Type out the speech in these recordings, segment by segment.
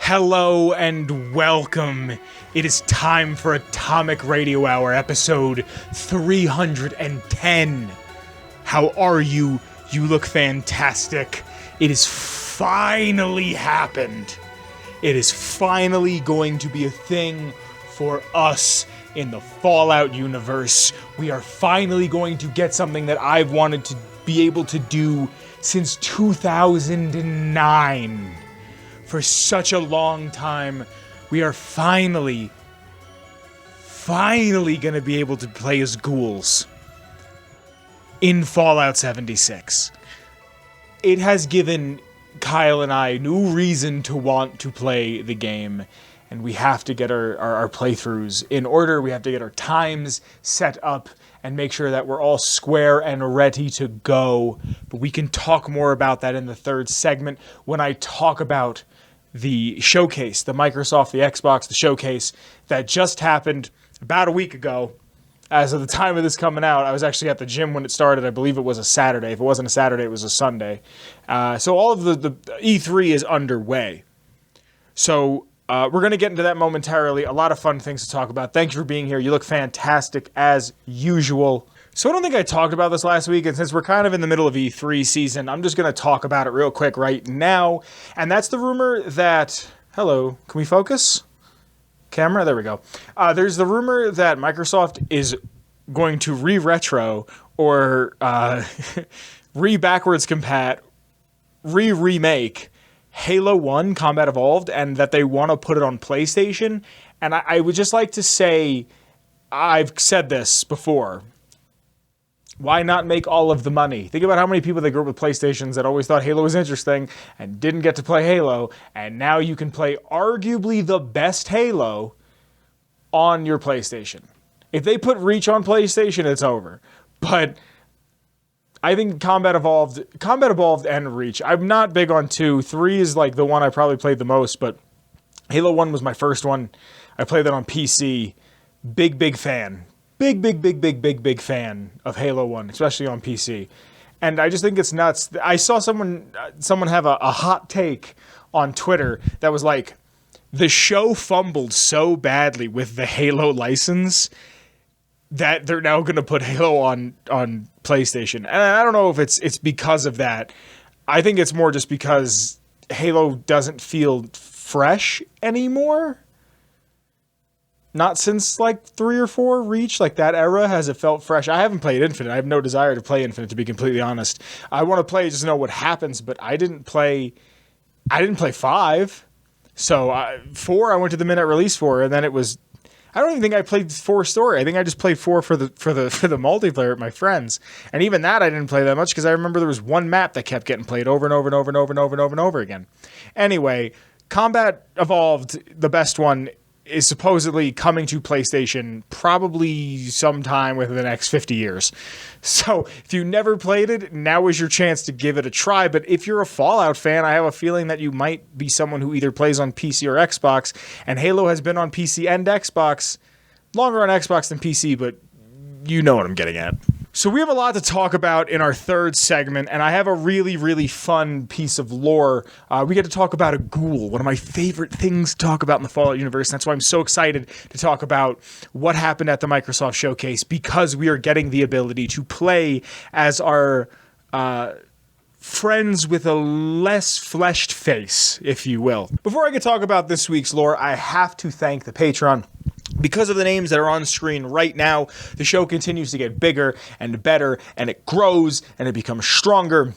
Hello and welcome. It is time for Atomic Radio Hour, episode 310. How are you? You look fantastic. It has finally happened. It is finally going to be a thing for us in the Fallout universe. We are finally going to get something that I've wanted to be able to do since 2009. For such a long time, we are finally gonna be able to play as ghouls in Fallout 76. It has given Kyle and I new reason to want to play the game, and we have to get our playthroughs in order. We have to get our times set up and make sure that we're all square and ready to go. But we can talk more about that in the third segment when I talk about the showcase, the Microsoft, the Xbox, the showcase that just happened about a week ago. As of the time of this coming out, I was actually at the gym when it started. I believe it was a Saturday. If it wasn't a Saturday, it was a Sunday. So all of the E3 is underway. So we're going to get into that momentarily. A lot of fun things to talk about. Thank you for being here. You look fantastic as usual. So I don't think I talked about this last week, and since we're kind of in the middle of E3 season, I'm just going to talk about it real quick right now. And that's the rumor that... Hello, can we focus? Camera? There we go. There's the rumor that Microsoft is going to re-retro or re-backwards compat, re-remake Halo 1 Combat Evolved, and that they want to put it on PlayStation. And I would just like to say, I've said this before, why not make all of the money? Think about how many people that grew up with PlayStations that always thought Halo was interesting and didn't get to play Halo, and now you can play arguably the best Halo on your PlayStation. If they put Reach on PlayStation, it's over. But I think Combat Evolved and Reach, I'm not big on 2. 3 is like the one I probably played the most, but Halo 1 was my first one. I played that on PC. Big fan. Big fan of Halo 1, especially on PC. And I just think it's nuts. I saw someone have a hot take on Twitter that was like, the show fumbled so badly with the Halo license that they're now going to put Halo on PlayStation. And I don't know if it's because of that. I think it's more just because Halo doesn't feel fresh anymore. Not since like 3 or 4 Reach, like that era, has it felt fresh. I haven't played Infinite. I have no desire to play Infinite, to be completely honest. I want to play just to know what happens, but I didn't play 5. So 4, I went to the minute release for, and then it was, I don't even think I played 4 story. I think I just played 4 for the multiplayer with my friends. And even that I didn't play that much because I remember there was one map that kept getting played over and over again. Anyway, Combat Evolved, the best one, is supposedly coming to PlayStation probably sometime within the next 50 years. So if you never played it, now is your chance to give it a try. But if you're a Fallout fan, I have a feeling that you might be someone who either plays on PC or Xbox, and Halo has been on PC and Xbox, longer on Xbox than PC, but you know what I'm getting at. So we have a lot to talk about in our third segment, and I have a really fun piece of lore. We get to talk about a ghoul, one of my favorite things to talk about in the Fallout universe. That's why I'm so excited to talk about what happened at the Microsoft Showcase, because we are getting the ability to play as our friends with a less fleshed face, if you will. Before I can talk about this week's lore, I have to thank the Patreon. Because of the names that are on screen right now, the show continues to get bigger and better, and it grows, and it becomes stronger.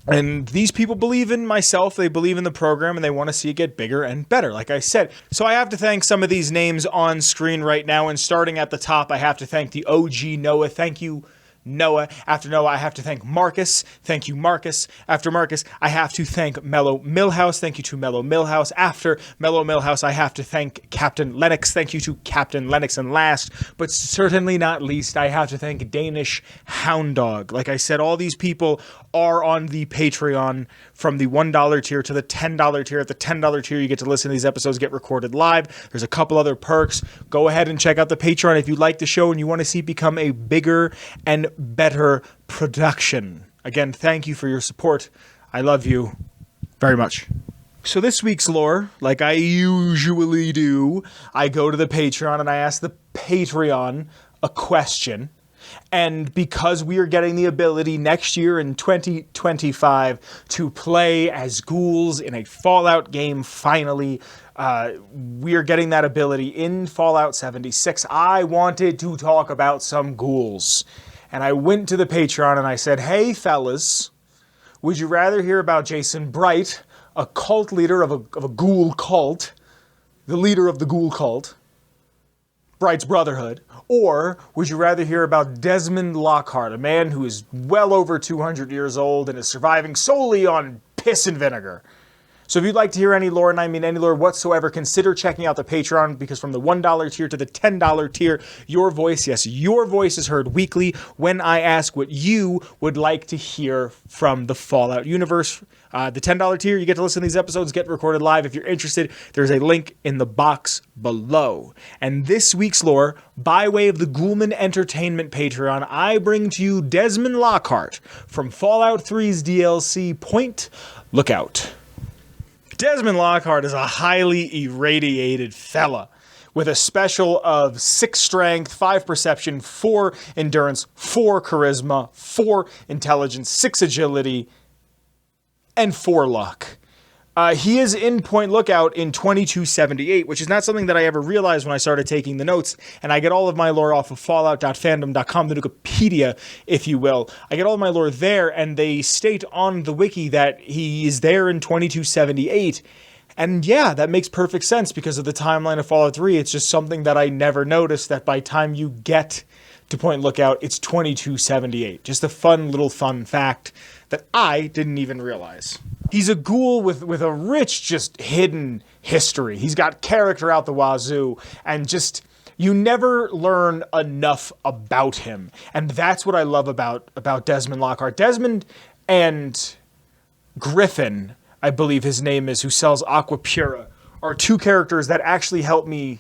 And these people believe in myself, they believe in the program, and they want to see it get bigger and better, like I said. So I have to thank some of these names on screen right now, and starting at the top, I have to thank the OG Noah. Thank you, Noah. After Noah, I have to thank Marcus. Thank you, Marcus. After Marcus, I have to thank Mellow Milhouse. Thank you to Mellow Milhouse. After Mellow Milhouse, I have to thank Captain Lennox. Thank you to Captain Lennox. And last, but certainly not least, I have to thank DanishHoundDog. Like I said, all these people are on the Patreon, from the $1 tier to the $10 tier. At the $10 tier, you get to listen to these episodes get recorded live. There's a couple other perks. Go ahead and check out the Patreon if you like the show and you want to see it become a bigger and better production. Again, thank you for your support. I love you very much. So this week's lore, like I usually do, I go to the Patreon and I ask the Patreon a question. And because we are getting the ability next year in 2025 to play as ghouls in a Fallout game, finally, we are getting that ability in Fallout 76. I wanted to talk about some ghouls. And I went to the Patreon and I said, hey fellas, would you rather hear about Jason Bright, a cult leader of a ghoul cult, the leader of the ghoul cult, Bright's Brotherhood, or would you rather hear about Desmond Lockhart, a man who is well over 200 years old and is surviving solely on piss and vinegar? So if you'd like to hear any lore, and I mean any lore whatsoever, consider checking out the Patreon, because from the $1 tier to the $10 tier, your voice, yes, your voice is heard weekly when I ask what you would like to hear from the Fallout universe. The $10 tier, you get to listen to these episodes, get recorded live. If you're interested, there's a link in the box below. And this week's lore, by way of the Ghoulman Entertainment Patreon, I bring to you Desmond Lockhart from Fallout 3's DLC Point Lookout. Desmond Lockhart is a highly irradiated fella with a special of 6 strength, 5 perception, 4 endurance, 4 charisma, 4 intelligence, 6 agility, and 4 luck. He is in Point Lookout in 2278, which is not something that I ever realized when I started taking the notes, and I get all of my lore off of fallout.fandom.com, the Wikipedia, if you will. I get all of my lore there, and they state on the wiki that he is there in 2278, and yeah, that makes perfect sense because of the timeline of Fallout 3. It's just something that I never noticed, that by time you get to Point Lookout, it's 2278. Just a fun fact that I didn't even realize. He's a ghoul with a rich, just hidden history. He's got character out the wazoo, and just, you never learn enough about him. And that's what I love about Desmond Lockhart. Desmond and Griffin, I believe his name is, who sells Aqua Pura, are 2 characters that actually help me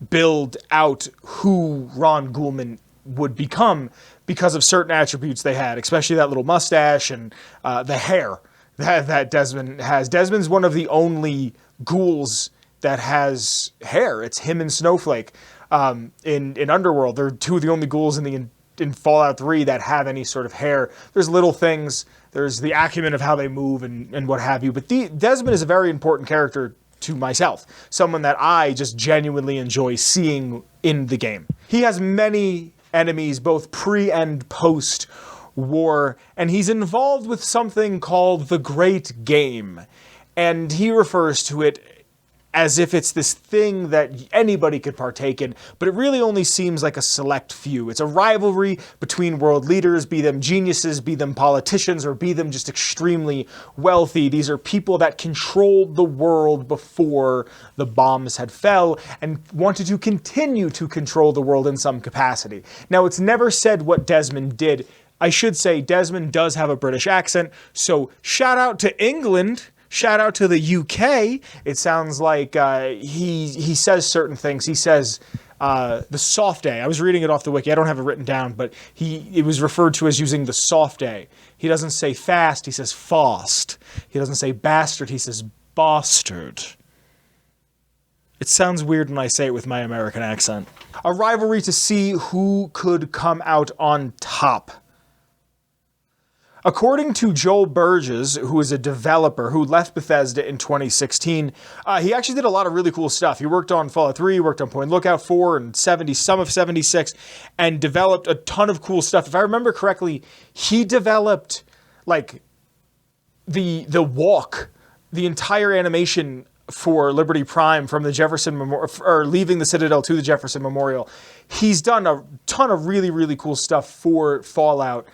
build out who Ron Ghoulman would become because of certain attributes they had, especially that little mustache and the hair that Desmond has. Desmond's one of the only ghouls that has hair. It's him and Snowflake in Underworld. They're 2 of the only ghouls in Fallout 3 that have any sort of hair. There's little things, there's the acumen of how they move and what have you, but Desmond is a very important character to myself, someone that I just genuinely enjoy seeing in the game. He has many enemies, both pre and post war, and he's involved with something called the Great Game, and he refers to it as if it's this thing that anybody could partake in, but it really only seems like a select few. It's a rivalry between world leaders, be them geniuses, be them politicians, or be them just extremely wealthy. These are people that controlled the world before the bombs had fell and wanted to continue to control the world in some capacity. Now, it's never said what Desmond did. I should say Desmond does have a British accent, so shout out to England. Shout out to the UK. It sounds like he says certain things. He says the soft A. I was reading it off the wiki. I don't have it written down, but it was referred to as using the soft A. He doesn't say fast. He says fast. He doesn't say bastard. He says bastard. It sounds weird when I say it with my American accent. A rivalry to see who could come out on top. According to Joel Burgess, who is a developer who left Bethesda in 2016, he actually did a lot of really cool stuff. He worked on Fallout 3, worked on Point Lookout 4 and some of 76, and developed a ton of cool stuff. If I remember correctly, he developed like the walk, the entire animation for Liberty Prime from the Jefferson Memorial, or leaving the Citadel to the Jefferson Memorial. He's done a ton of really, really cool stuff for Fallout.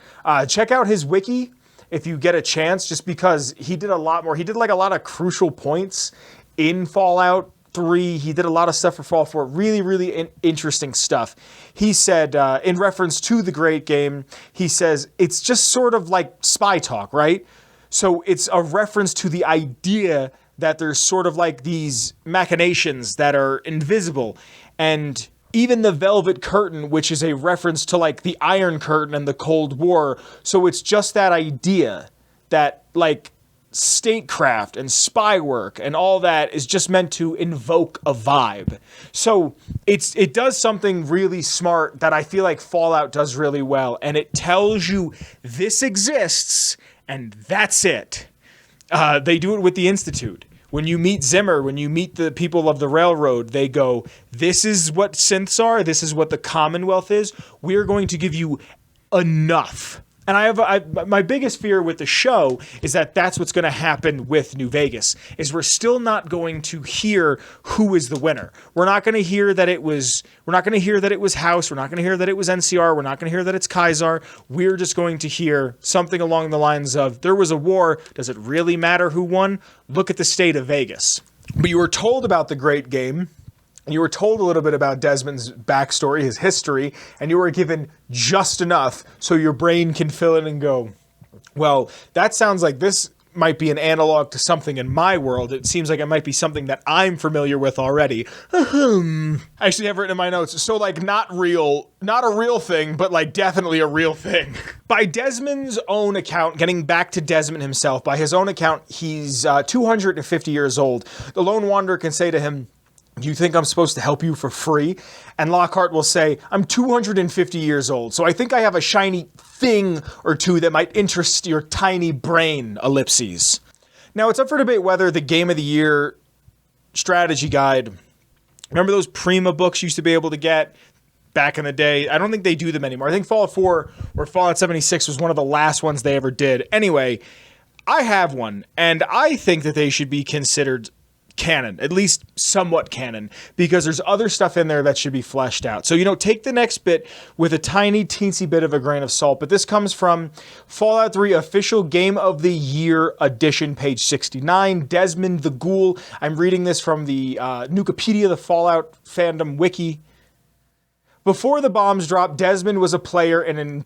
Check out his wiki if you get a chance, just because he did a lot more. He did like a lot of crucial points in Fallout 3. He did a lot of stuff for Fallout 4. Really, really interesting stuff. He said, in reference to the Great Game, he says, it's just sort of like spy talk, right? So it's a reference to the idea that there's sort of like these machinations that are invisible, and even the Velvet Curtain, which is a reference to like the Iron Curtain and the Cold War. So it's just that idea that like statecraft and spy work and all that is just meant to invoke a vibe. So it does something really smart that I feel like Fallout does really well, and it tells you this exists and that's it. They do it with the Institute. When you meet Zimmer, when you meet the people of the Railroad, they go, this is what synths are, this is what the Commonwealth is, we're going to give you enough. And my biggest fear with the show is that that's what's going to happen with New Vegas, is we're still not going to hear who is the winner. We're not going to hear that it was House. We're not going to hear that it was NCR. We're not going to hear that it's Kaiser. We're just going to hear something along the lines of, there was a war. Does it really matter who won? Look at the state of Vegas. But you were told about the great game. You were told a little bit about Desmond's backstory, his history, and you were given just enough so your brain can fill in and go, well, that sounds like this might be an analog to something in my world. It seems like it might be something that I'm familiar with already. I actually have written in my notes, so like not a real thing, but like definitely a real thing. By Desmond's own account, getting back to Desmond himself, by his own account, he's 250 years old. The Lone Wanderer can say to him, do you think I'm supposed to help you for free? And Lockhart will say, I'm 250 years old, so I think I have a shiny thing or two that might interest your tiny brain, ellipses. Now, it's up for debate whether the Game of the Year strategy guide, remember those Prima books you used to be able to get back in the day? I don't think they do them anymore. I think Fallout 4 or Fallout 76 was one of the last ones they ever did. Anyway, I have one, and I think that they should be considered canon, at least somewhat canon, because there's other stuff in there that should be fleshed out. So, take the next bit with a tiny, teensy bit of a grain of salt, but this comes from Fallout 3 Official Game of the Year Edition, page 69, Desmond the Ghoul. I'm reading this from the Nukipedia, the Fallout fandom wiki. Before the bombs dropped, Desmond was a player in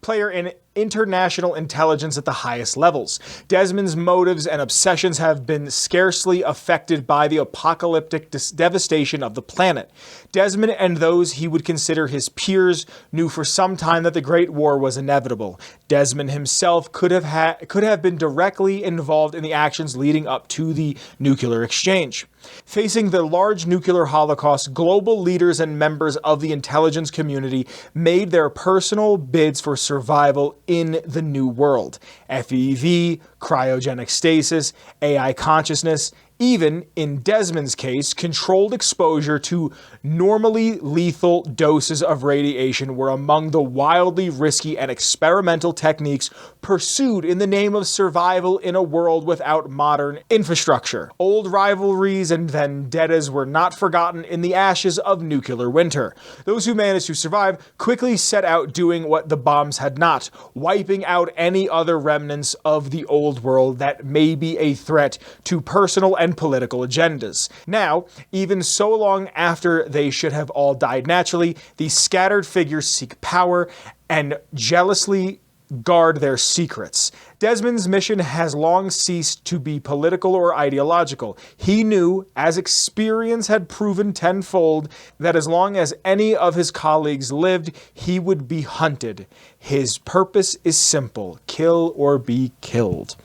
international intelligence at the highest levels. Desmond's motives and obsessions have been scarcely affected by the apocalyptic devastation of the planet. Desmond and those he would consider his peers knew for some time that the Great War was inevitable. Desmond himself could have been directly involved in the actions leading up to the nuclear exchange. Facing the large nuclear holocaust, global leaders and members of the intelligence community made their personal bids for survival in the new world. FEV, cryogenic stasis, AI consciousness, even, in Desmond's case, controlled exposure to normally lethal doses of radiation were among the wildly risky and experimental techniques pursued in the name of survival in a world without modern infrastructure. Old rivalries and vendettas were not forgotten in the ashes of nuclear winter. Those who managed to survive quickly set out doing what the bombs had not, wiping out any other remnants of the old world that may be a threat to personal and political agendas. Now, even so long after they should have all died naturally, these scattered figures seek power and jealously guard their secrets. Desmond's mission has long ceased to be political or ideological. He knew, as experience had proven tenfold, that as long as any of his colleagues lived, he would be hunted. His purpose is simple: kill or be killed.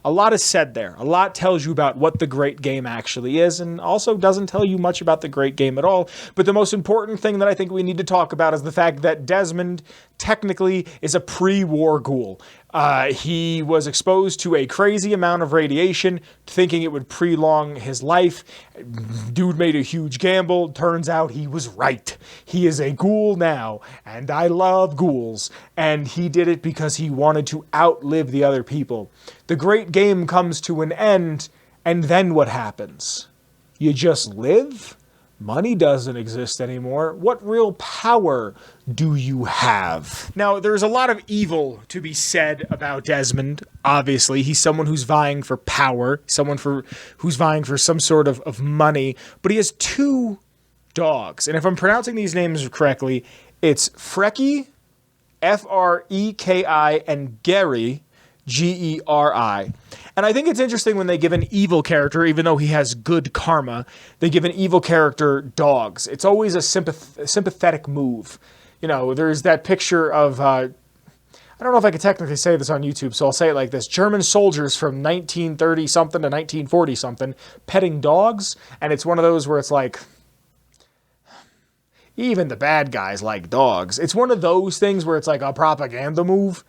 A lot is said there. A lot tells you about what the great game actually is, and also doesn't tell you much about the great game at all. But the most important thing that I think we need to talk about is the fact that Desmond technically is a pre-war ghoul. He was exposed to a crazy amount of radiation, thinking it would prolong his life. Dude made a huge gamble. Turns out he was right. He is a ghoul now, and I love ghouls. And he did it because he wanted to outlive the other people. The great game comes to an end, and then what happens? You just live? Money doesn't exist anymore. What real power do you have? Now, there's a lot of evil to be said about Desmond. Obviously, he's someone who's vying for power, who's vying for some sort of money, but he has two dogs. And if I'm pronouncing these names correctly, it's Freki, Freki, and Geri, Geri. And I think it's interesting when they give an evil character, even though he has good karma, they give an evil character dogs. It's always a sympathetic move. There's that picture of, I I don't know if I could technically say this on YouTube, so I'll say it like this. German soldiers from 1930-something to 1940-something petting dogs, and it's one of those where it's like, even the bad guys like dogs. It's one of those things where it's like a propaganda move.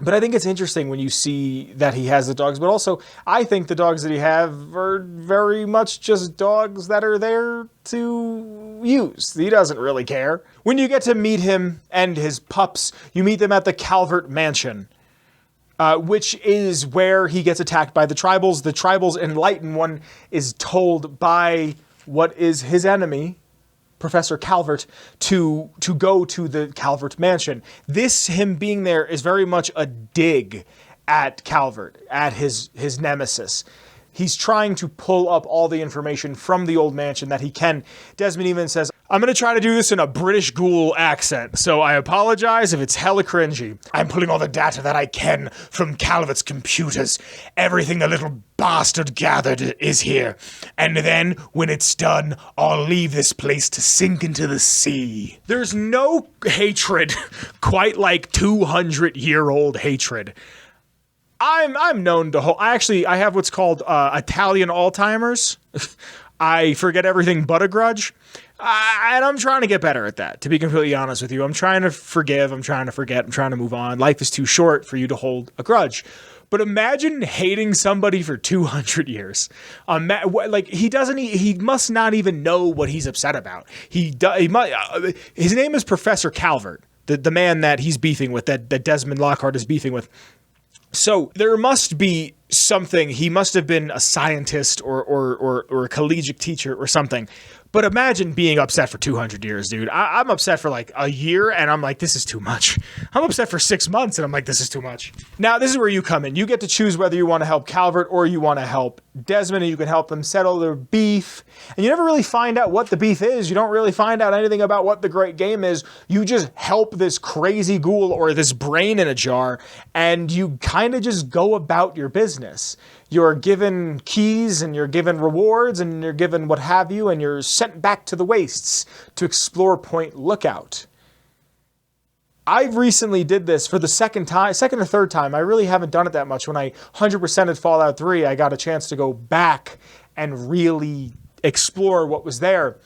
But I think it's interesting when you see that he has the dogs. But also, I think the dogs that he have are very much just dogs that are there to use. He doesn't really care. When you get to meet him and his pups, you meet them at the Calvert Mansion, which is where he gets attacked by the Tribals. The Tribals enlighten one is told by what is his enemy, Professor Calvert, to go to the Calvert Mansion. Him being there is very much a dig at Calvert, at his nemesis. He's trying to pull up all the information from the old mansion that he can. Desmond even says, I'm going to try to do this in a British ghoul accent, so I apologize if it's hella cringy. I'm pulling all the data that I can from Calvert's computers. Everything the little bastard gathered is here. And then, when it's done, I'll leave this place to sink into the sea. There's no hatred quite like 200-year-old hatred. I'm known to I have what's called Italian Alzheimer's. I forget everything but a grudge. And I'm trying to get better at that, to be completely honest with you. I'm trying to forgive, I'm trying to forget, I'm trying to move on. Life is too short for you to hold a grudge. But imagine hating somebody for 200 years. He must not even know what he's upset about. His name is Professor Calvert, the man that he's beefing with, that Desmond Lockhart is beefing with. So there must be something. He must have been a scientist or a collegiate teacher or something. But imagine being upset for 200 years, dude. I'm upset for like a year, and I'm like, this is too much. I'm upset for 6 months, and I'm like, this is too much. Now, this is where you come in. You get to choose whether you want to help Calvert or you want to help Desmond, and you can help them settle their beef. And you never really find out what the beef is. You don't really find out anything about what the great game is. You just help this crazy ghoul or this brain in a jar, and you kind of just go about your business. You're given keys, and you're given rewards, and you're given what have you, and you're sent back to the wastes to explore Point Lookout. I recently did this for the second or third time. I really haven't done it that much. When I 100%ed Fallout 3, I got a chance to go back and really explore what was there.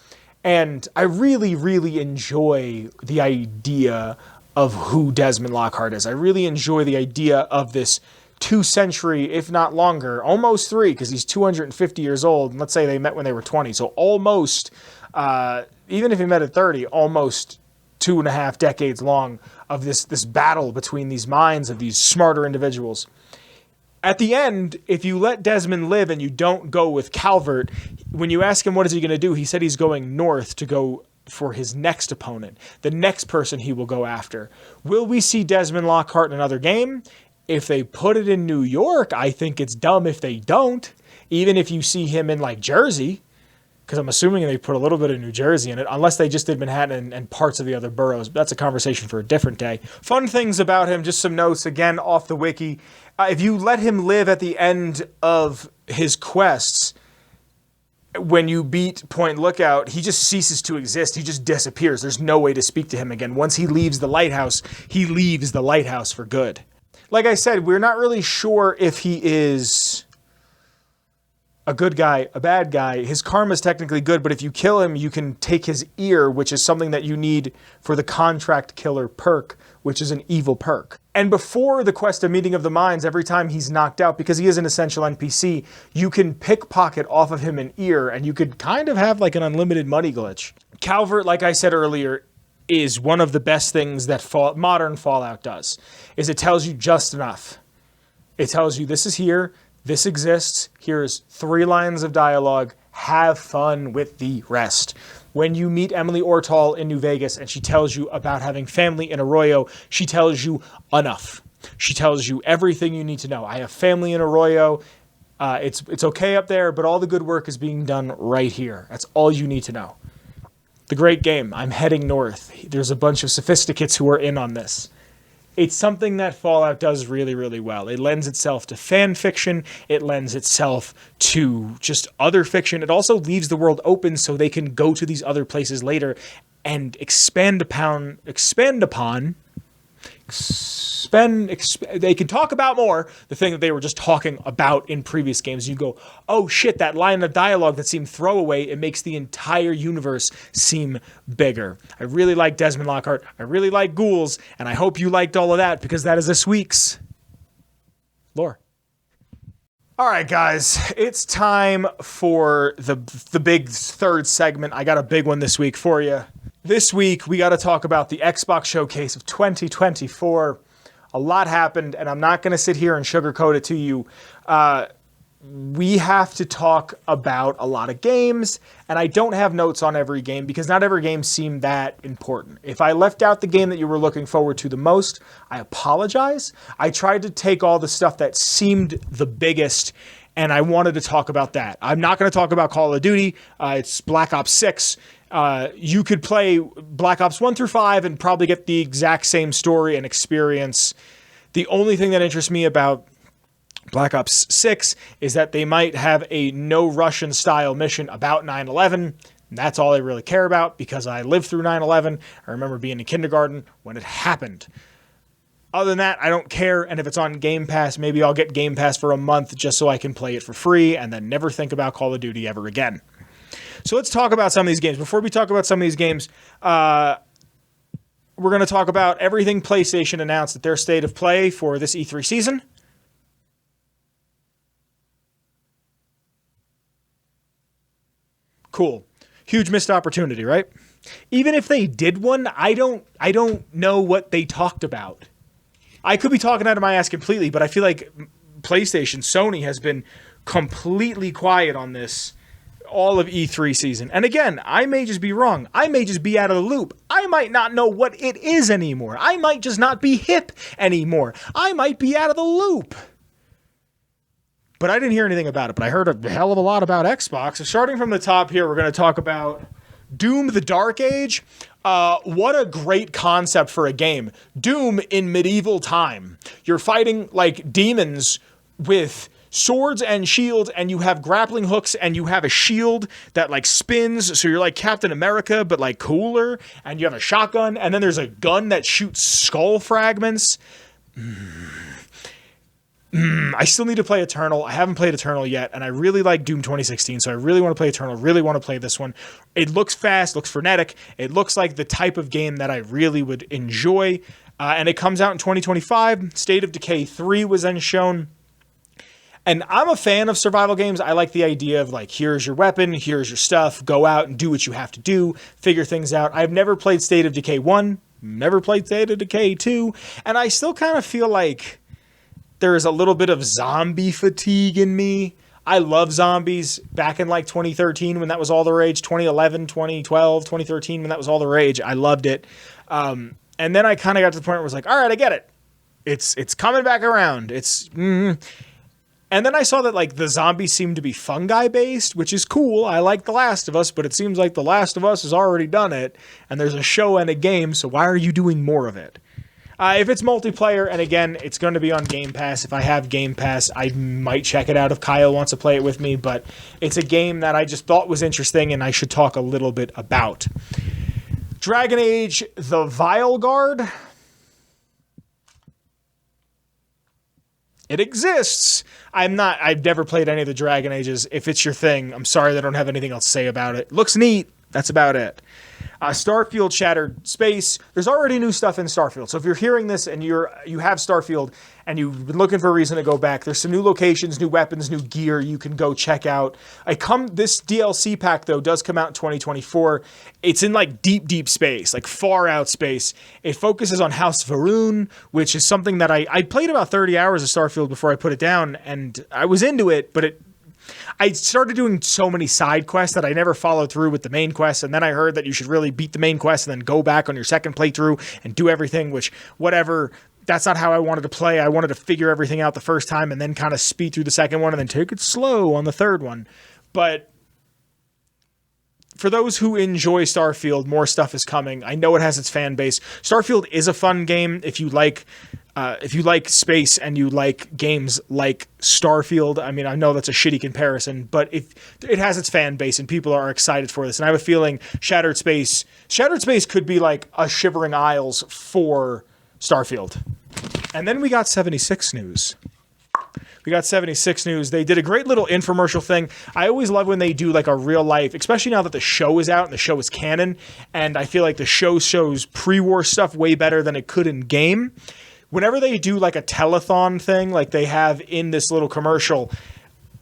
And I really, really enjoy the idea of who Desmond Lockhart is. I really enjoy the idea of this 2-century, if not longer, almost 3, because he's 250 years old. And let's say they met when they were 20. So almost, even if he met at 30, almost 2.5 decades long of this battle between these minds of these smarter individuals. At the end, if you let Desmond live and you don't go with Calvert, when you ask him what is he going to do, he said he's going north to go for his next opponent, the next person he will go after. Will we see Desmond Lockhart in another game? If they put it in New York, I think it's dumb if they don't. Even if you see him in like Jersey, because I'm assuming they put a little bit of New Jersey in it, unless they just did Manhattan and parts of the other boroughs. That's a conversation for a different day. Fun things about him, just some notes, again, off the wiki. If you let him live at the end of his quests, when you beat Point Lookout, he just ceases to exist. He just disappears. There's no way to speak to him again. Once he leaves the lighthouse, he leaves the lighthouse for good. Like I said, we're not really sure if he is a good guy, a bad guy. His karma is technically good, but if you kill him, you can take his ear, which is something that you need for the contract killer perk, which is an evil perk. And before the quest of Meeting of the Minds, every time he's knocked out, because he is an essential NPC, you can pickpocket off of him an ear, and you could kind of have like an unlimited money glitch. Calvert, like I said earlier, is one of the best things that modern Fallout does, is it tells you just enough. It tells you this is here, this exists, here's 3 lines of dialogue, have fun with the rest. When you meet Emily Ortal in New Vegas and she tells you about having family in Arroyo, she tells you enough. She tells you everything you need to know. I have family in Arroyo. It's okay up there, but all the good work is being done right here. That's all you need to know. The great game. I'm heading north. There's a bunch of sophisticates who are in on this. It's something that Fallout does really, really well. It lends itself to fan fiction. It lends itself to just other fiction. It also leaves the world open so they can go to these other places later and expand upon they can talk about more the thing that they were just talking about in previous games. You go, oh shit, that line of dialogue that seemed throwaway, it makes the entire universe seem bigger. I really like Desmond Lockhart. I really like Ghouls, and I hope you liked all of that, because that is this week's lore. All right, guys, it's time for the big third segment. I got a big one this week for you. This week, we got to talk about the Xbox Showcase of 2024. A lot happened, and I'm not going to sit here and sugarcoat it to you. We have to talk about a lot of games, and I don't have notes on every game because not every game seemed that important. If I left out the game that you were looking forward to the most, I apologize. I tried to take all the stuff that seemed the biggest, and I wanted to talk about that. I'm not going to talk about Call of Duty. It's Black Ops 6. You could play Black Ops 1 through 5 and probably get the exact same story and experience. The only thing that interests me about Black Ops 6 is that they might have a no Russian style mission about 9/11. That's all I really care about because I lived through 9/11. I remember being in kindergarten when it happened. Other than that, I don't care. And if it's on Game Pass, maybe I'll get Game Pass for a month just so I can play it for free and then never think about Call of Duty ever again. So let's talk about some of these games. Before we talk about some of these games, we're going to talk about everything PlayStation announced at their state of play for this E3 season. Cool. Huge missed opportunity, right? Even if they did one, I don't know what they talked about. I could be talking out of my ass completely, but I feel like PlayStation, Sony has been completely quiet on this all of E3 season. And again, I may just be wrong. I may just be out of the loop. I might not know what it is anymore. I might just not be hip anymore. I might be out of the loop. But I didn't hear anything about it, but I heard a hell of a lot about Xbox. So starting from the top here, we're going to talk about Doom the Dark Age. What a great concept for a game. Doom in medieval time. You're fighting like demons with swords and shields, and you have grappling hooks, and you have a shield that like spins, so you're like Captain America, but like cooler, and you have a shotgun, and then there's a gun that shoots skull fragments. I still need to play Eternal. I haven't played Eternal yet, and I really like Doom 2016, so I really want to play Eternal, really want to play this one. It looks fast, looks frenetic. It looks like the type of game that I really would enjoy, and it comes out in 2025. State of Decay 3 was then shown. And I'm a fan of survival games. I like the idea of like, here's your weapon, here's your stuff, go out and do what you have to do, figure things out. I've never played State of Decay 1, never played State of Decay 2, and I still kind of feel like there is a little bit of zombie fatigue in me. I love zombies back in like 2013 when that was all the rage, 2011, 2012, 2013 when that was all the rage. I loved it. And then I kind of got to the point where I was like, all right, I get it. It's coming back around. And then I saw that like the zombies seem to be fungi based, which is cool. I like The Last of Us, but it seems like The Last of Us has already done it. And there's a show and a game, so why are you doing more of it? If it's multiplayer, and again, it's going to be on Game Pass. If I have Game Pass, I might check it out if Kyle wants to play it with me, but it's a game that I just thought was interesting and I should talk a little bit about. Dragon Age, The Vile Guard. It exists. I've never played any of the Dragon Ages. If it's your thing, I'm sorry that I don't have anything else to say about it. Looks neat. That's about it. Starfield Shattered Space. There's already new stuff in Starfield. So if you're hearing this and you have Starfield and you've been looking for a reason to go back, there's some new locations, new weapons, new gear you can go check out. This DLC pack, though, does come out in 2024. It's in like deep space, like far out space. It focuses on House Va'ruun, which is something that I played about 30 hours of Starfield before I put it down, and I was into it, but I started doing so many side quests that I never followed through with the main quest, and then I heard that you should really beat the main quest and then go back on your second playthrough and do everything, which, whatever, that's not how I wanted to play. I wanted to figure everything out the first time and then kind of speed through the second one and then take it slow on the third one. But for those who enjoy Starfield, more stuff is coming. I know it has its fan base. Starfield is a fun game if you like space and you like games like Starfield. I mean, I know that's a shitty comparison, but it has its fan base and people are excited for this. And I have a feeling Shattered Space could be like a Shivering Isles for Starfield. And then we got 76 News. They did a great little infomercial thing. I always love when they do like a real life, especially now that the show is out and the show is canon. And I feel like the show shows pre-war stuff way better than it could in game. Whenever they do like a telethon thing, like they have in this little commercial,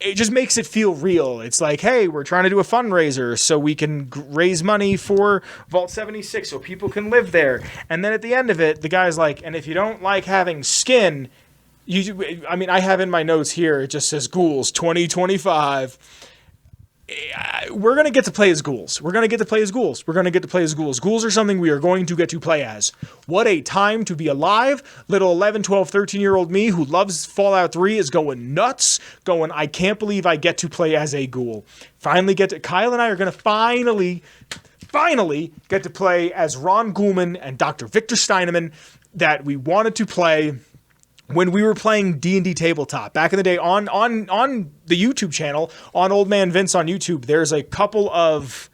it just makes it feel real. It's like, hey, we're trying to do a fundraiser so we can raise money for Vault 76 so people can live there. And then at the end of it, the guy's like, and if you don't like having skin, I have in my notes here, it just says Ghouls 2025. We're going to get to play as Ghouls. Ghouls are something we are going to get to play as. What a time to be alive. Little 11, 12, 13-year-old me who loves Fallout 3 is going nuts, going, I can't believe I get to play as a Ghoul. Kyle and I are going to finally get to play as Ron Ghoulman and Dr. Victor Steinemann that we wanted to play when we were playing D&D tabletop back in the day on the YouTube channel, on Old Man Vince on YouTube. There's a couple of,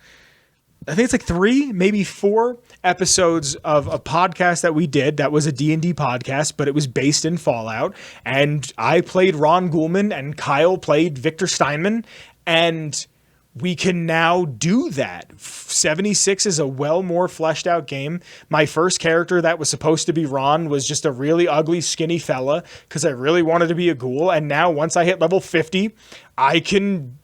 I think it's like 3, maybe 4 episodes of a podcast that we did that was a D&D podcast, but it was based in Fallout. And I played Ron Ghoulman and Kyle played Victor Steinman, and we can now do that. 76 is a well more fleshed out game. My first character that was supposed to be Ron was just a really ugly, skinny fella because I really wanted to be a ghoul. And now once I hit level 50, I can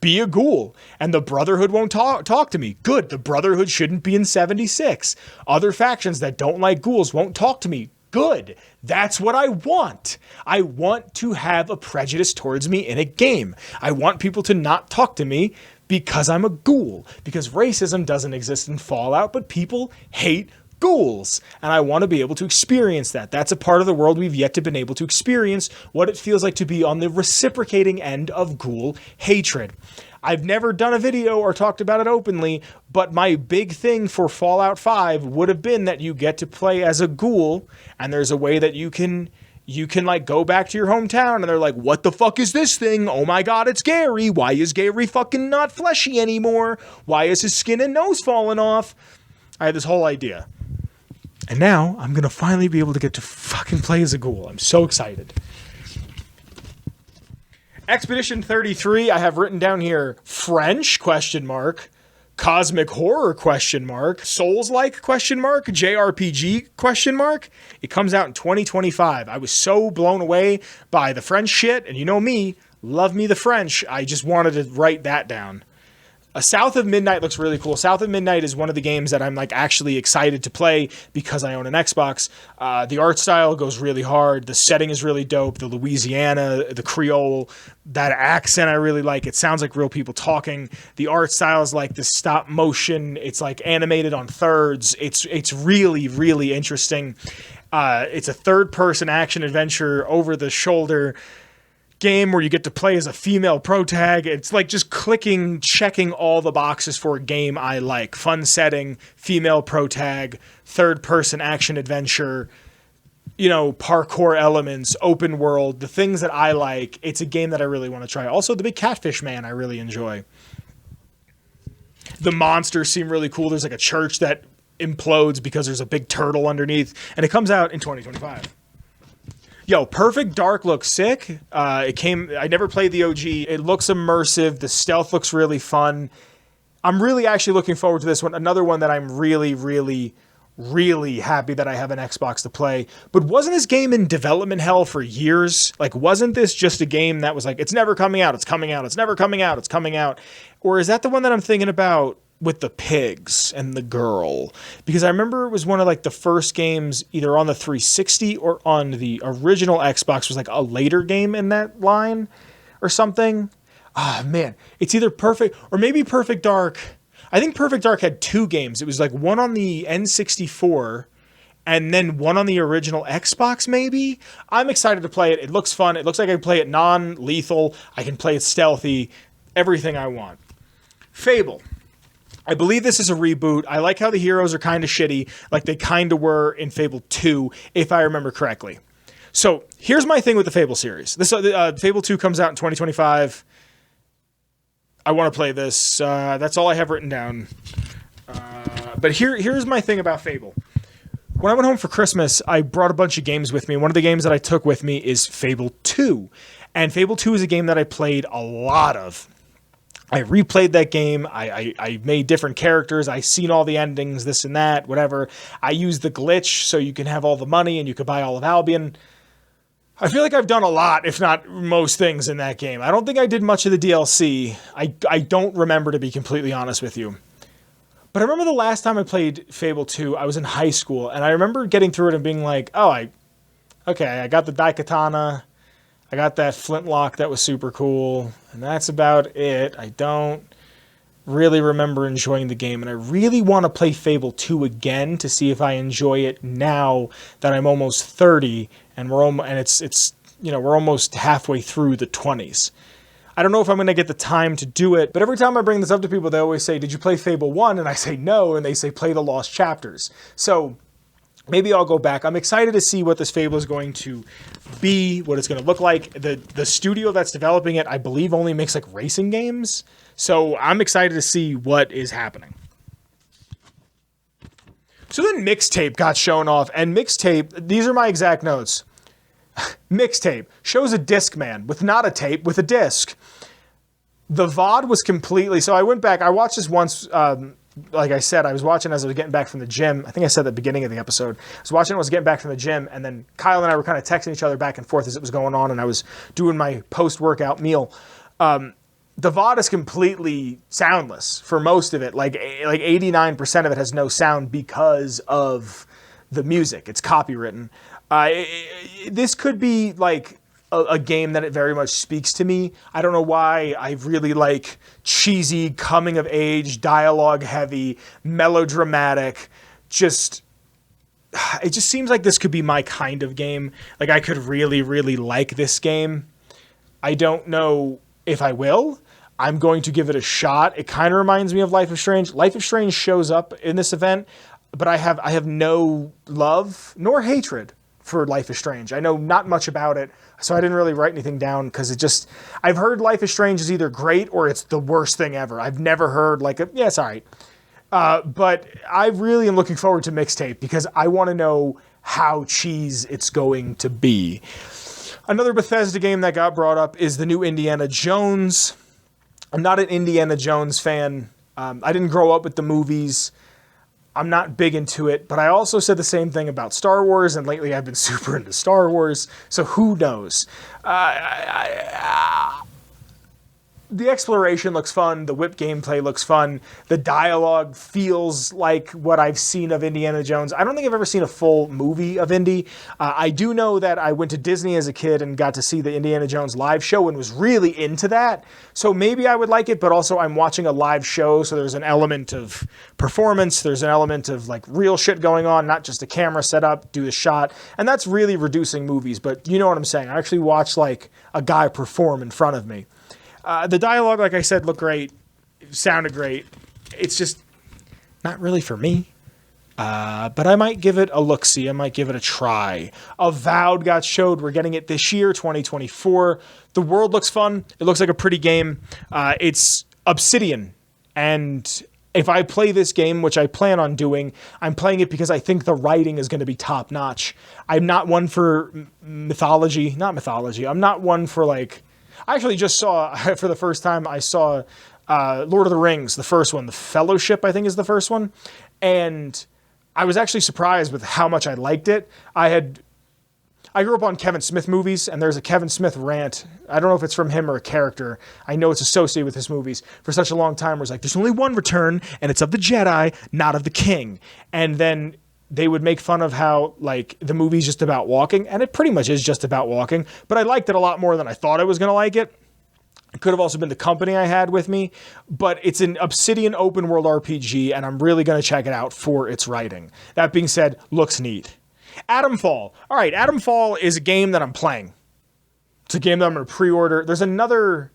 be a ghoul. And the Brotherhood won't talk to me. Good. The Brotherhood shouldn't be in 76. Other factions that don't like ghouls won't talk to me. Good. That's what I want. I want to have a prejudice towards me in a game. I want people to not talk to me because I'm a ghoul. Because racism doesn't exist in Fallout, but people hate ghouls. And I want to be able to experience that. That's a part of the world we've yet to been able to experience, what it feels like to be on the reciprocating end of ghoul hatred. I've never done a video or talked about it openly, but my big thing for Fallout 5 would have been that you get to play as a ghoul, and there's a way that you can like go back to your hometown, and they're like, what the fuck is this thing? Oh my god, it's Gary. Why is Gary fucking not fleshy anymore? Why is his skin and nose falling off? I had this whole idea. And now I'm going to finally be able to get to fucking play as a ghoul. I'm so excited. Expedition 33, I have written down here, French, ? Cosmic horror, ? Souls-like, ? JRPG, ? It comes out in 2025. I was so blown away by the French shit, and you know me, love me the French. I just wanted to write that down. South of Midnight looks really cool. South of Midnight is one of the games that I'm like actually excited to play because I own an Xbox. The art style goes really hard. The setting is really dope. The Louisiana, the Creole, that accent I really like. It sounds like real people talking. The art style is like this stop motion. It's like animated on thirds. It's really, really interesting. It's a third-person action adventure over the shoulder game where you get to play as a female protag. It's like just checking all the boxes for a game I like. Fun setting, female protag, third-person action adventure, parkour elements, open world, the things that I like. It's a game that I really want to try. Also, the Big Catfish Man I really enjoy. The monsters seem really cool. There's like a church that implodes because there's a big turtle underneath, and it comes out in 2025. Yo, Perfect Dark looks sick. I never played the OG. It looks immersive. The stealth looks really fun. I'm really actually looking forward to this one. Another one that I'm really, really, really happy that I have an Xbox to play. But wasn't this game in development hell for years? Like, wasn't this just a game that was like, it's never coming out, it's coming out, it's never coming out, it's coming out? Or is that the one that I'm thinking about with the pigs and the girl? Because I remember it was one of like the first games either on the 360 or on the original Xbox was like a later game in that line or something. Ah, man, it's either Perfect or maybe Perfect Dark. I think Perfect Dark had 2 games. It was like one on the N64 and then one on the original Xbox maybe. I'm excited to play it. It looks fun. It looks like I can play it non-lethal. I can play it stealthy. Everything I want. Fable. I believe this is a reboot. I like how the heroes are kind of shitty, like they kind of were in Fable 2, if I remember correctly. So here's my thing with the Fable series. This Fable 2 comes out in 2025. I want to play this. That's all I have written down. But here's my thing about Fable. When I went home for Christmas, I brought a bunch of games with me. One of the games that I took with me is Fable 2. And Fable 2 is a game that I played a lot of. I replayed that game. I made different characters. I seen all the endings, this and that, whatever. I used the glitch so you can have all the money and you could buy all of Albion. I feel like I've done a lot, if not most things in that game. I don't think I did much of the DLC. I don't remember, to be completely honest with you. But I remember the last time I played Fable 2, I was in high school, and I remember getting through it and being like, oh, I got the Daikatana, I got that flintlock that was super cool, and that's about it. I don't really remember enjoying the game, and I really want to play Fable 2 again to see if I enjoy it now that I'm almost 30, and we're almost halfway through the 20s. I don't know if I'm going to get the time to do it, but every time I bring this up to people, they always say, did you play Fable 1? And I say no, and they say play the Lost Chapters. So maybe I'll go back. I'm excited to see what this Fable is going to be, what it's going to look like. The studio that's developing it, I believe, only makes like racing games. So I'm excited to see what is happening. So then Mixtape got shown off, and Mixtape, these are my exact notes. Mixtape shows a Discman with not a tape, with a disc. The VOD was completely... So I went back, I watched this once, like I said, I was watching as I was getting back from the gym. I think I said at the beginning of the episode. I was watching as I was getting back from the gym, and then Kyle and I were kind of texting each other back and forth as it was going on, and I was doing my post-workout meal. The VOD is completely soundless for most of it. Like 89% of it has no sound because of the music. It's copywritten. This could be like a game that it very much speaks to me. I don't know why. I really like cheesy, coming of age, dialogue heavy, melodramatic. It just seems like this could be my kind of game. Like I could really, really like this game. I don't know if I will. I'm going to give it a shot. It kind of reminds me of Life is Strange. Life is Strange shows up in this event, but I have no love nor hatred for Life is Strange. I know not much about it, so I didn't really write anything down because I've heard Life is Strange is either great or it's the worst thing ever. I've never heard it's all right. But I really am looking forward to Mixtape because I want to know how cheese it's going to be. Another Bethesda game that got brought up is the new Indiana Jones. I'm not an Indiana Jones fan. I didn't grow up with the movies. I'm not big into it, but I also said the same thing about Star Wars, and lately I've been super into Star Wars, so who knows? The exploration looks fun, the whip gameplay looks fun, the dialogue feels like what I've seen of Indiana Jones. I don't think I've ever seen a full movie of Indy. I do know that I went to Disney as a kid and got to see the Indiana Jones live show and was really into that, so maybe I would like it, but also I'm watching a live show, so there's an element of performance, there's an element of like real shit going on, not just a camera set up, do the shot, and that's really reducing movies, but you know what I'm saying. I actually watched like a guy perform in front of me. The dialogue, like I said, looked great, sounded great. It's just not really for me. But I might give it a look-see. I might give it a try. Avowed got showed. We're getting it this year, 2024. The world looks fun. It looks like a pretty game. It's Obsidian. And if I play this game, which I plan on doing, I'm playing it because I think the writing is going to be top-notch. I'm not one for mythology. Not mythology. I'm not one for like... I actually just saw, for the first time, I saw Lord of the Rings, the first one. The Fellowship, I think, is the first one. And I was actually surprised with how much I liked it. I grew up on Kevin Smith movies, and there's a Kevin Smith rant. I don't know if it's from him or a character. I know it's associated with his movies for such a long time where it's like, there's only one return, and it's of the Jedi, not of the King. And then they would make fun of how, like, the movie's just about walking, and it pretty much is just about walking, but I liked it a lot more than I thought I was going to like it. It could have also been the company I had with me, but it's an Obsidian open world RPG, and I'm really going to check it out for its writing. That being said, looks neat. Atomfall. All right, Atomfall is a game that I'm playing. It's a game that I'm going to pre-order. There's another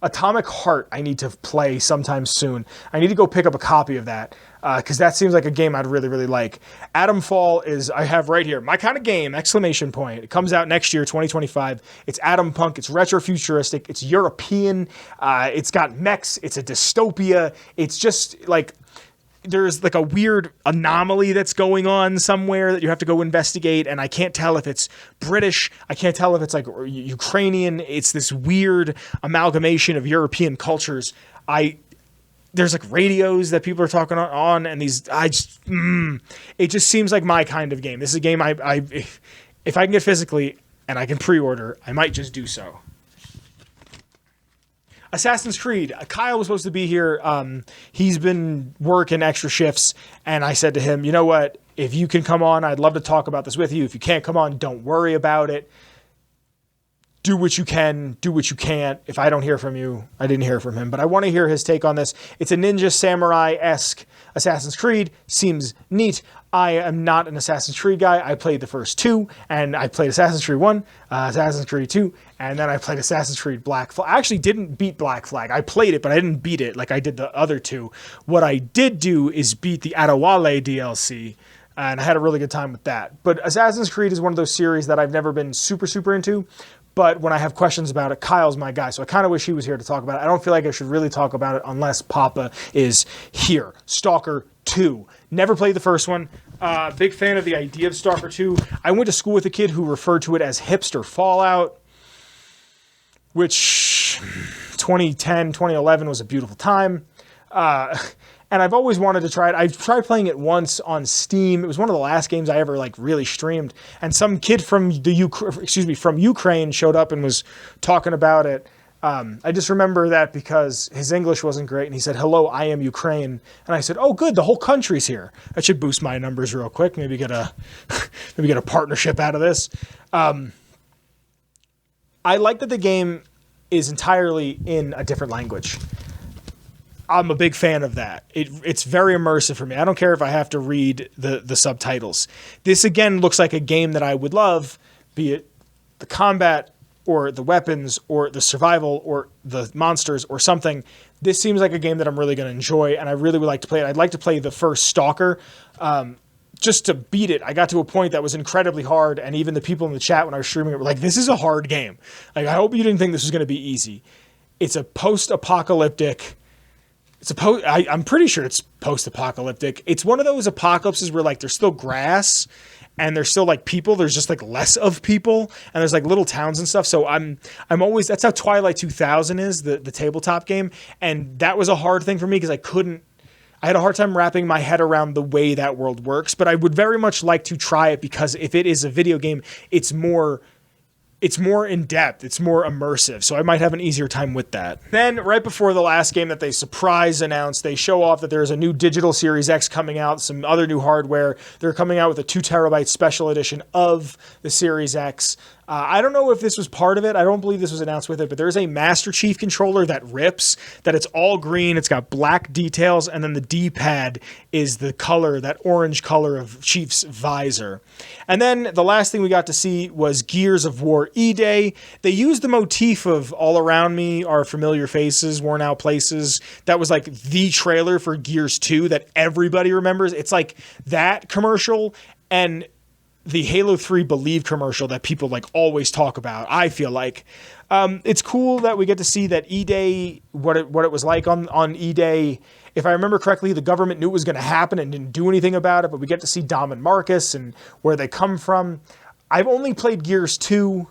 Atomic Heart I need to play sometime soon. I need to go pick up a copy of that because that seems like a game I'd really, really like. Atomfall is, I have right here, my kind of game, exclamation point. It comes out next year, 2025. It's Atom Punk. It's retro-futuristic. It's European. It's got mechs. It's a dystopia. It's just like, there's like a weird anomaly that's going on somewhere that you have to go investigate, and I can't tell if it's British, I can't tell if it's like Ukrainian. It's this weird amalgamation of European cultures. There's like radios that people are talking on, and it just seems like my kind of game. This is a game if I can get physically and I can pre-order, I might just do so. Assassin's Creed. Kyle was supposed to be here. He's been working extra shifts, and I said to him, you know what? If you can come on, I'd love to talk about this with you. If you can't come on, don't worry about it. Do what you can, do what you can't. If I don't hear from you, I didn't hear from him. But I want to hear his take on this. It's a ninja samurai-esque Assassin's Creed. Seems neat. I am not an Assassin's Creed guy. I played the first two, and I played Assassin's Creed 1, Assassin's Creed 2, and then I played Assassin's Creed Black Flag. I actually didn't beat Black Flag. I played it, but I didn't beat it like I did the other two. What I did do is beat the Adewale DLC, and I had a really good time with that. But Assassin's Creed is one of those series that I've never been super, super into. But when I have questions about it, Kyle's my guy. So I kind of wish he was here to talk about it. I don't feel like I should really talk about it unless Papa is here. Stalker 2. Never played the first one. Big fan of the idea of Stalker 2. I went to school with a kid who referred to it as hipster Fallout, which 2010, 2011 was a beautiful time. And I've always wanted to try it. I've tried playing it once on Steam. It was one of the last games I ever like really streamed. And some kid from from Ukraine showed up and was talking about it. I just remember that because his English wasn't great, and he said, "Hello, I am Ukraine." And I said, "Oh, good, the whole country's here. That should boost my numbers real quick. Maybe get a partnership out of this." I like that the game is entirely in a different language. I'm a big fan of that. It's very immersive for me. I don't care if I have to read the subtitles. This, again, looks like a game that I would love, be it the combat or the weapons or the survival or the monsters or something. This seems like a game that I'm really going to enjoy, and I really would like to play it. I'd like to play the first Stalker just to beat it. I got to a point that was incredibly hard, and even the people in the chat when I was streaming it were like, this is a hard game. Like, I hope you didn't think this was going to be easy. It's a post-apocalyptic... I'm pretty sure it's post-apocalyptic. It's one of those apocalypses where like there's still grass and there's still like people. There's just like less of people, and there's like little towns and stuff. So I'm always, that's how Twilight 2000 is, the tabletop game. And that was a hard thing for me because I had a hard time wrapping my head around the way that world works. But I would very much like to try it because if it is a video game, it's more in depth, it's more immersive, so I might have an easier time with that. Then, right before the last game that they surprise announced, they show off that there's a new digital Series X coming out, some other new hardware. They're coming out with a 2 terabyte special edition of the Series X. I don't know if this was part of it. I don't believe this was announced with it, but there's a Master Chief controller that rips, that it's all green, it's got black details, and then the D-pad is the color, that orange color of Chief's visor. And then the last thing we got to see was Gears of War E-Day. They used the motif of All Around Me Are Familiar Faces, Worn Out Places. That was like the trailer for Gears 2 that everybody remembers. It's like that commercial and the Halo 3 Believe commercial that people like always talk about. I feel like it's cool that we get to see that E-Day, what it was like on E-Day. If I remember correctly, the government knew it was going to happen and didn't do anything about it, but we get to see Dom and Marcus and where they come from. I've only played Gears 2.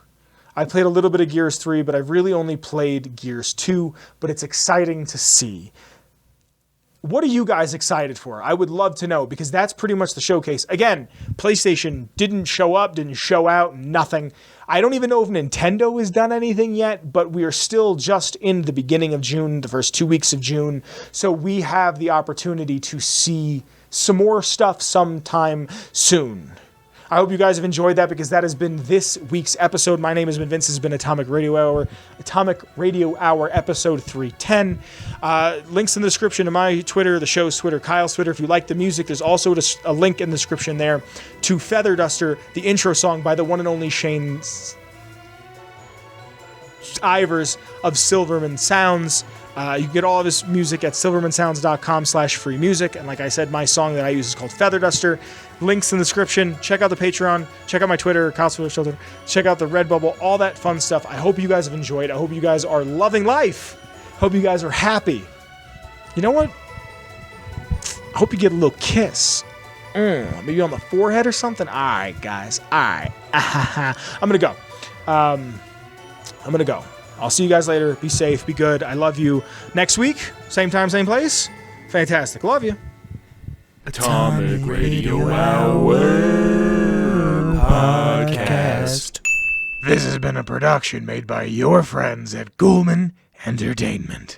I played a little bit of Gears 3, but I've really only played Gears 2, but it's exciting to see. What are you guys excited for? I would love to know, because that's pretty much the showcase. Again, PlayStation didn't show up, didn't show out, nothing. I don't even know if Nintendo has done anything yet, but we are still just in the beginning of June, the first 2 weeks of June. So we have the opportunity to see some more stuff sometime soon. I hope you guys have enjoyed that, because that has been this week's episode. My name has been Vince. This has been Atomic Radio Hour episode 310. Links in the description to my Twitter, the show's Twitter, Kyle's Twitter. If you like the music, there's also a link in the description there to Feather Duster, the intro song by the one and only Shane Ivers of Silverman Sounds. You can get all of his music at silvermansounds.com/free music. And like I said, my song that I use is called Feather Duster. Links in the description. Check out the Patreon. Check out my Twitter, Kyle's Twitter. Check out the Redbubble, all that fun stuff. I hope you guys have enjoyed. I hope you guys are loving life. Hope you guys are happy. You know what? I Hope you get a little kiss. Maybe on the forehead or something. All right, guys. All right. I'm going to go. I'll see you guys later. Be safe. Be good. I love you. Next week, same time, same place. Fantastic. Love you. Atomic Radio Hour Podcast. This has been a production made by your friends at Ghoulman Entertainment.